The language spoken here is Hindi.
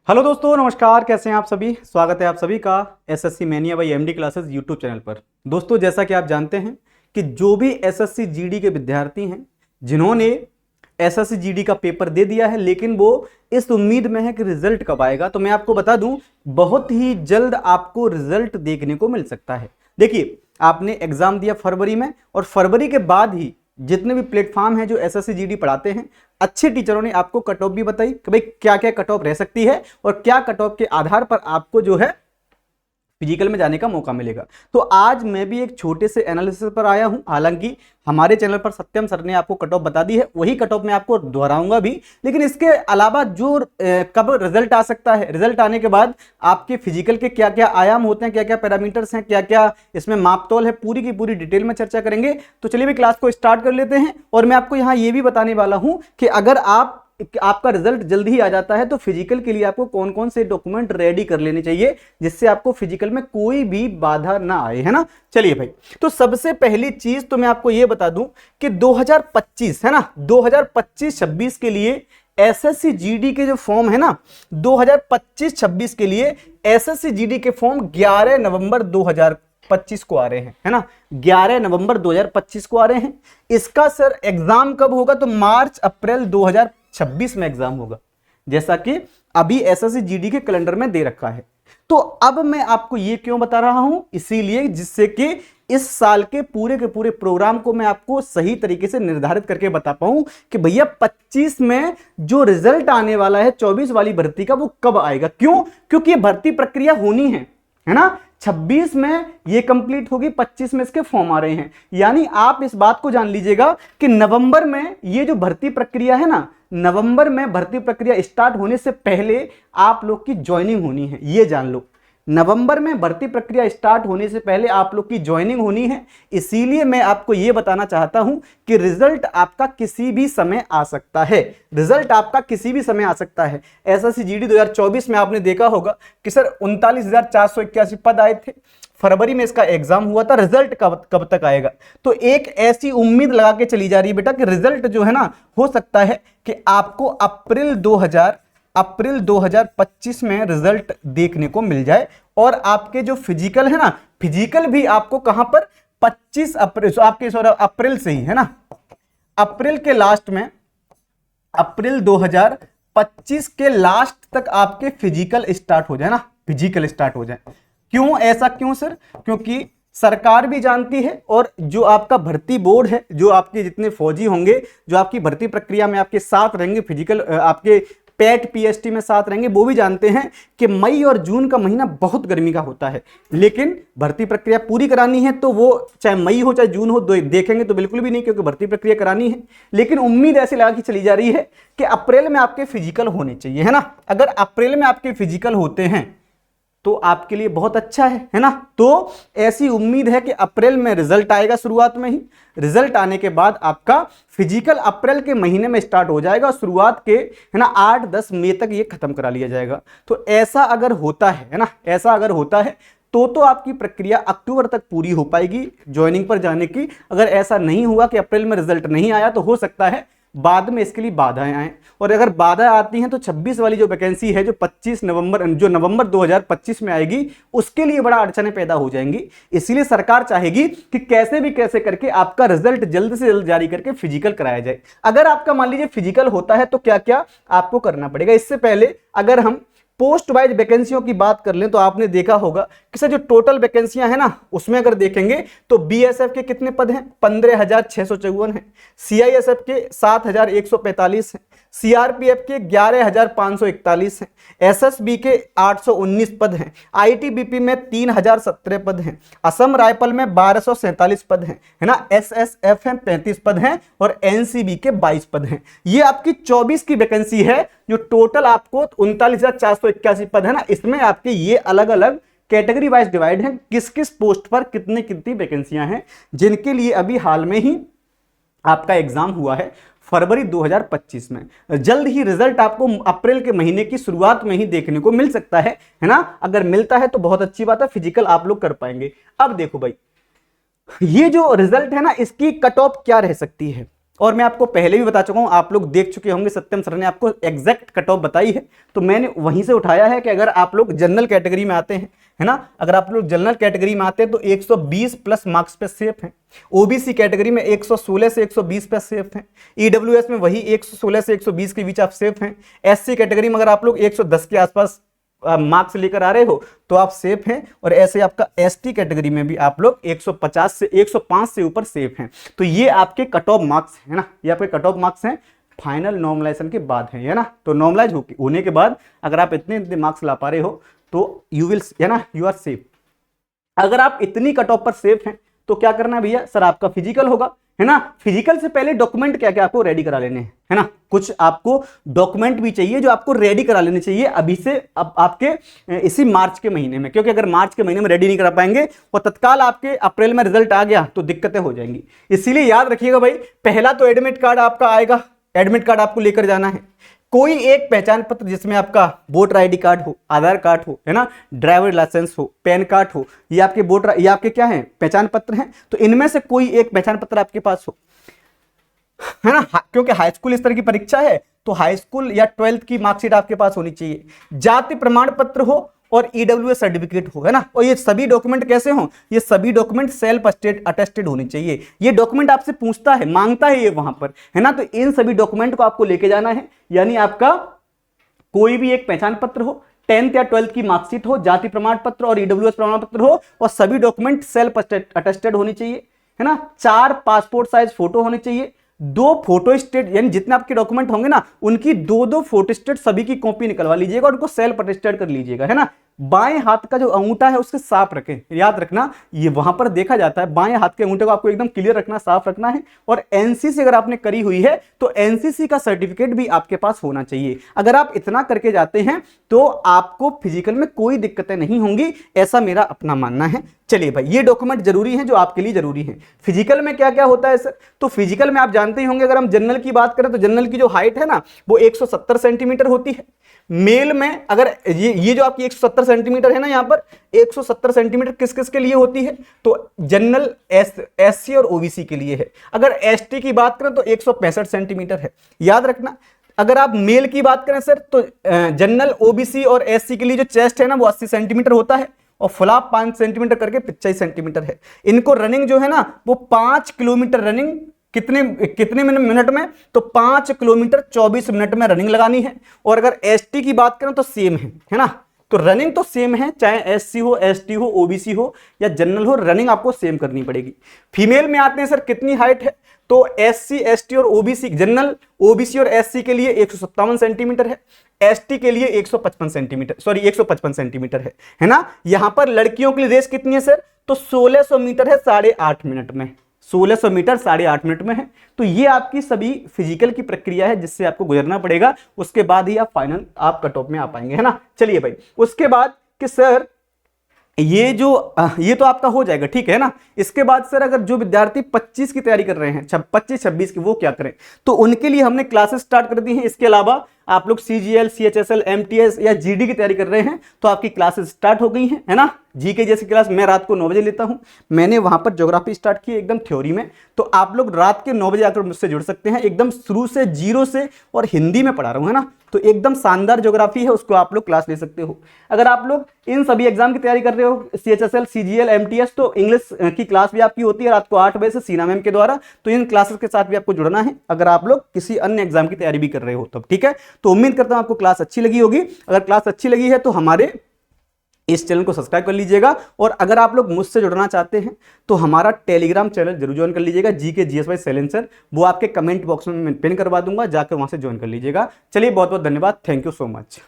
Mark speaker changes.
Speaker 1: हेलो दोस्तों, नमस्कार। कैसे हैं आप सभी। स्वागत है आप सभी का SSC mania by MD classes YouTube channel पर। दोस्तों, जैसा कि आप जानते हैं कि जो भी एसएससी जीडी के विद्यार्थी हैं जिन्होंने एसएससी जीडी का पेपर दे दिया है, लेकिन वो इस उम्मीद में है कि रिजल्ट कब आएगा, तो मैं आपको बता दूं बहुत ही जल्द आपको रिजल्ट देखने को मिल सकता है। देखिए, आपने एग्जाम दिया फरवरी में और फरवरी के बाद ही जितने भी प्लेटफॉर्म हैं जो एसएससी जीडी पढ़ाते हैं, अच्छे टीचरों ने आपको कट ऑफ भी बताई कि भाई क्या क्या कट ऑफ रह सकती है और क्या कट ऑफ के आधार पर आपको जो है फिजिकल में जाने का मौका मिलेगा। तो आज मैं भी एक छोटे से एनालिसिस पर आया हूं। हालांकि हमारे चैनल पर सत्यम सर ने आपको कट ऑफ बता दी है, वही कट ऑफ मैं आपको दोहराऊंगा भी, लेकिन इसके अलावा जो कब रिजल्ट आ सकता है, रिजल्ट आने के बाद आपके फिजिकल के क्या क्या आयाम होते हैं, क्या क्या पैरामीटर्स हैं, क्या क्या इसमें मापतौल है, पूरी की पूरी डिटेल में चर्चा करेंगे। तो चलिए भी क्लास को स्टार्ट कर लेते हैं। और मैं आपको यहाँ ये भी बताने वाला हूं कि अगर आपका रिजल्ट जल्दी ही आ जाता है तो फिजिकल के लिए आपको कौन कौन से डॉक्यूमेंट रेडी कर लेने चाहिए जिससे आपको फिजिकल में कोई भी बाधा ना आए, है ना। चलिए भाई, तो सबसे पहली चीज तो मैं आपको यह बता दूं कि 2025 है ना, 2025-26 के लिए एसएससी जीडी के जो फॉर्म है ना, 2025-26 के लिए एसएससी जीडी के फॉर्म 11 नवंबर 2025 को आ रहे हैं, है ना। 11 नवंबर 2025 को आ रहे हैं। इसका सर एग्जाम कब होगा, तो मार्च अप्रैल 2026 में एग्जाम होगा, जैसा कि अभी एसएससी जीडी के कैलेंडर में दे रखा है। तो अब मैं आपको ये क्यों बता रहा हूं, इसीलिए जिससे कि इस साल के पूरे प्रोग्राम को मैं आपको सही तरीके से निर्धारित करके बता पाऊं कि भैया 25 में जो रिजल्ट आने वाला है 24 वाली भर्ती का, वो कब आएगा। क्यों? क्योंकि ये भर्ती प्रक्रिया होनी है ना। 26 में ये कंप्लीट होगी, 25 में इसके फॉर्म आ रहे हैं। यानी आप इस बात को जान लीजिएगा कि नवंबर में ये जो भर्ती प्रक्रिया है ना, नवंबर में भर्ती प्रक्रिया स्टार्ट होने से पहले आप लोग की ज्वाइनिंग होनी है, ये जान लो। नवंबर में भर्ती प्रक्रिया स्टार्ट होने से पहले आप लोग की ज्वाइनिंग होनी है। इसीलिए मैं आपको यह बताना चाहता हूं कि रिजल्ट आपका किसी भी समय आ सकता है, रिजल्ट आपका किसी भी समय आ सकता है। एसएससी जीडी 2024 में आपने देखा होगा कि सर 39,481 पद आए थे, फरवरी में इसका एग्जाम हुआ था। रिजल्ट कब तक आएगा, तो एक ऐसी उम्मीद लगा के चली जा रही है बेटा कि रिजल्ट जो है ना, हो सकता है कि आपको अप्रैल 2025 में रिजल्ट देखने को मिल जाए। और आपके जो फिजिकल है ना, फिजिकल भी आपको कहां पर 25 अप्रैल, आपके अप्रैल से ही है ना, अप्रैल के लास्ट में, अप्रैल 2025 के लास्ट तक आपके फिजिकल स्टार्ट हो जाए ना, फिजिकल स्टार्ट हो जाए। क्यों ऐसा, क्यों सर? क्योंकि सरकार भी जानती है और जो आपका भर्ती बोर्ड है, जो आपके जितने फौजी होंगे जो आपकी भर्ती प्रक्रिया में आपके साथ रहेंगे, फिजिकल आपके पैट पीएसटी में साथ रहेंगे, वो भी जानते हैं कि मई और जून का महीना बहुत गर्मी का होता है। लेकिन भर्ती प्रक्रिया पूरी करानी है तो वो चाहे मई हो चाहे जून हो, देखेंगे तो बिल्कुल भी नहीं, क्योंकि भर्ती प्रक्रिया करानी है। लेकिन उम्मीद ऐसी लगा कि चली जा रही है कि अप्रैल में आपके फिजिकल होने चाहिए, है ना। अगर अप्रैल में आपके फिजिकल होते हैं तो आपके लिए बहुत अच्छा है ना। तो ऐसी उम्मीद है कि अप्रैल में रिजल्ट आएगा, शुरुआत में ही। रिजल्ट आने के बाद आपका फिजिकल अप्रैल के महीने में स्टार्ट हो जाएगा, शुरुआत के है ना 8-10 मई तक ये खत्म करा लिया जाएगा। तो ऐसा अगर होता है ना, ऐसा अगर होता है तो आपकी प्रक्रिया अक्टूबर तक पूरी हो पाएगी ज्वाइनिंग पर जाने की। अगर ऐसा नहीं हुआ कि अप्रैल में रिजल्ट नहीं आया, तो हो सकता है बाद में इसके लिए बाधाएं आए। और अगर बाधा आती हैं तो 26 वाली जो वैकेंसी है, जो 25 नवंबर, जो नवंबर 2025 में आएगी, उसके लिए बड़ा अड़चनें पैदा हो जाएंगी। इसलिए सरकार चाहेगी कि कैसे भी कैसे करके आपका रिजल्ट जल्द से जल्द जारी करके फिजिकल कराया जाए। अगर आपका मान लीजिए फिजिकल होता है तो क्या क्या आपको करना पड़ेगा। इससे पहले अगर हम पोस्ट वाइज वैकेंसियों की बात कर लें तो आपने देखा होगा कि सर जो टोटल वैकेंसियां है ना, उसमें अगर देखेंगे तो बीएसएफ के कितने पद हैं, 15,654 हैं। सीआईएसएफ के 7,145 हैं। सीआरपीएफ के 11,541 हैं। एसएसबी के 819 पद हैं। आईटीबीपी में 3,017 पद हैं। असम राइफल में 1,247 पद हैं, है ना। एसएसएफ में 35 पद हैं और एनसीबी के 22 पद हैं। ये आपकी 24 की वैकेंसी है। जो टोटल आपको 39,481 पद है ना, इसमें आपके ये अलग अलग कैटेगरी वाइज डिवाइड हैं, किस किस पोस्ट पर कितनी वैकेंसियां हैं, जिनके लिए अभी हाल में ही आपका एग्जाम हुआ है फरवरी 2025 में। जल्द ही रिजल्ट आपको अप्रैल के महीने की शुरुआत में ही देखने को मिल सकता है ना। अगर मिलता है तो बहुत अच्छी बात है, फिजिकल आप लोग कर पाएंगे। अब देखो भाई, ये जो रिजल्ट है ना, इसकी कट ऑफ क्या रह सकती है। और मैं आपको पहले भी बता चुका हूं, आप लोग देख चुके होंगे, सत्यम सर ने आपको एग्जैक्ट कट ऑफ बताई है, तो मैंने वहीं से उठाया है कि अगर आप लोग जनरल कैटेगरी में आते हैं, है ना, अगर आप लोग जनरल कैटेगरी में आते हैं तो 120 प्लस मार्क्स पे सेफ हैं। ओबीसी कैटेगरी में 116 से 120 पे सेफ हैं। ईडब्ल्यूएस में वही 116 से 120 के बीच आप सेफ हैं। एससी कैटेगरी में अगर आप लोग 110 के आसपास मार्क्स लेकर आ रहे हो तो आप सेफ हैं। और ऐसे आपका एसटी कैटेगरी में भी आप लोग 150 से 105 से ऊपर सेफ हैं। तो ये आपके कट ऑफ मार्क्स है ना, ये आपके कट ऑफ मार्क्स हैं फाइनल नॉर्मलाइजेशन के बाद है ना। तो नॉर्मलाइज होने के बाद अगर आप इतने इतने मार्क्स ला पा रहे हो तो यू विल, है ना, यू आर सेफ। अगर आप इतनी कट ऑफ पर सेफ हैं तो क्या करना है भैया, सर आपका फिजिकल होगा, है ना। फिजिकल से पहले डॉक्यूमेंट क्या क्या आपको रेडी करा लेने हैं, है ना। कुछ आपको डॉक्यूमेंट भी चाहिए जो आपको रेडी करा लेने चाहिए अभी से, अब आपके इसी मार्च के महीने में, क्योंकि अगर मार्च के महीने में रेडी नहीं करा पाएंगे और तत्काल आपके अप्रैल में रिजल्ट आ गया तो दिक्कतें हो जाएंगी। इसीलिए याद रखिएगा भाई, पहला तो एडमिट कार्ड आपका आएगा, एडमिट कार्ड आपको लेकर जाना है। कोई एक पहचान पत्र जिसमें आपका वोटर आईडी कार्ड हो, आधार कार्ड हो, है ना, ड्राइवर लाइसेंस हो, पैन कार्ड हो, ये आपके वोटर, ये आपके क्या है, पहचान पत्र हैं। तो इनमें से कोई एक पहचान पत्र आपके पास हो, है ना, क्योंकि हाई स्कूल इस तरह की परीक्षा है तो हाई स्कूल या 12th की मार्कशीट आपके पास होनी चाहिए। जाति प्रमाण पत्र हो और ईडब्ल्यूएस सर्टिफिकेट हो, है ना। और ये सभी डॉक्यूमेंट कैसे हो, ये सभी डॉक्यूमेंट सेल्फ अटेस्टेड होनी चाहिए। ये डॉक्यूमेंट आपसे पूछता है, मांगता है ये वहां पर, है ना। तो इन सभी डॉक्यूमेंट को आपको लेके जाना है, यानी आपका कोई भी एक पहचान पत्र हो, 10th या 12th की मार्कशीट हो, जाति प्रमाण पत्र और ईडब्ल्यूएस प्रमाण पत्र हो, और सभी डॉक्यूमेंट सेल्फ अटेस्टेड होनी चाहिए, है ना। 4 पासपोर्ट साइज फोटो होने चाहिए, 2 फोटो स्टेट, यानी जितने आपके डॉक्यूमेंट होंगे ना उनकी 2 फोटो स्टेट सभी की कॉपी निकलवा लीजिएगा और उनको सेल्फ अटेस्टेड कर लीजिएगा, है ना। बाएं हाथ का जो अंगूठा है उसके साफ रखें, याद रखना ये वहां पर देखा जाता है, बाएं हाथ के अंगूठे को आपको एकदम क्लियर रखना, साफ रखना है। और एनसीसी अगर आपने करी हुई है तो एनसीसी का सर्टिफिकेट भी आपके पास होना चाहिए। अगर आप इतना करके जाते हैं तो आपको फिजिकल में कोई दिक्कतें नहीं होंगी, ऐसा मेरा अपना मानना है। चलिए भाई, ये डॉक्यूमेंट जरूरी हैं जो आपके लिए जरूरी हैं। फिजिकल में क्या क्या होता है सर, तो फिजिकल में आप जानते ही होंगे, अगर हम जनरल की बात करें तो जनरल की जो हाइट है ना वो 170 सेंटीमीटर होती है। मेल में अगर ये जो आपकी 170 सेंटीमीटर है ना, यहां पर 170 सेंटीमीटर किस किस के लिए होती है, तो जनरल, एससी और ओबीसी के लिए है। अगर एसटी की बात करें तो 165 सेंटीमीटर है, याद रखना। अगर आप मेल की बात करें सर तो जनरल, ओबीसी और एससी के लिए जो चेस्ट है ना वो 80 सेंटीमीटर होता है और फ्लैप 5 सेंटीमीटर करके 85 सेंटीमीटर है। इनको रनिंग जो है ना वो 5 किलोमीटर रनिंग कितने मिनट में, तो 5 किलोमीटर 24 मिनट में रनिंग लगानी है। और अगर एसटी की बात करें तो सेम है ना, तो रनिंग तो सेम है, चाहे एससी हो, एसटी हो, ओबीसी हो या जनरल हो, रनिंग आपको सेम करनी पड़ेगी। फीमेल में आते हैं सर, कितनी हाइट है, तो एससी, एसटी और ओबीसी, जनरल, ओबीसी और एससी के लिए 157 सेंटीमीटर है, एसटी के लिए 155 सेंटीमीटर, सॉरी 155 सेंटीमीटर है ना। यहां पर लड़कियों के लिए रेस कितनी है सर, तो 1600 मीटर है 8.5 मिनट में, 1600 मीटर 8.5 मिनट में है। तो ये आपकी सभी फिजिकल की प्रक्रिया है जिससे आपको गुजरना पड़ेगा, उसके बाद ही आप फाइनल आप कट ऑफ में आ पाएंगे, है ना। चलिए भाई, उसके बाद कि सर ये तो आपका हो जाएगा, ठीक है ना। इसके बाद सर अगर जो विद्यार्थी 25 की तैयारी कर रहे हैं, 25-26 की, वो क्या करें, तो उनके लिए हमने क्लासेस स्टार्ट कर दी हैं। इसके अलावा आप लोग सीजीएल, सीएचएसएल, एमटीएस या जीडी की तैयारी कर रहे हैं तो आपकी क्लासेस स्टार्ट हो गई हैं, है ना। जीके जैसी क्लास मैं रात को 9 बजे लेता हूं, मैंने वहां पर ज्योग्राफी स्टार्ट की एकदम थ्योरी में, तो आप लोग रात के 9 बजे आकर मुझसे जुड़ सकते हैं, एकदम शुरू से जीरो से, और हिंदी में पढ़ा रहा हूं, है ना। तो एकदम शानदार ज्योग्राफी है, उसको आप लोग क्लास ले सकते हो। अगर आप लोग इन सभी एग्जाम की तैयारी कर रहे हो, सीएचएसएल, सीजीएल, एमटीएस, तो इंग्लिश की क्लास भी आपकी होती है रात को 8 बजे से सीना मैम के द्वारा, तो इन क्लासेस के साथ भी आपको जुड़ना है अगर आप लोग किसी अन्य एग्जाम की तैयारी भी कर रहे हो तब, ठीक है। तो उम्मीद करता हूं आपको क्लास अच्छी लगी होगी। अगर क्लास अच्छी लगी है तो हमारे इस चैनल को सब्सक्राइब कर लीजिएगा, और अगर आप लोग मुझसे जुड़ना चाहते हैं तो हमारा टेलीग्राम चैनल जरूर ज्वाइन कर लीजिएगा, जीके जीएस बाय सैलेंसर, वो आपके कमेंट बॉक्स में मैं पिन करवा दूंगा, जाकर वहां से ज्वाइन कर लीजिएगा। चलिए, बहुत बहुत धन्यवाद, थैंक यू सो मच।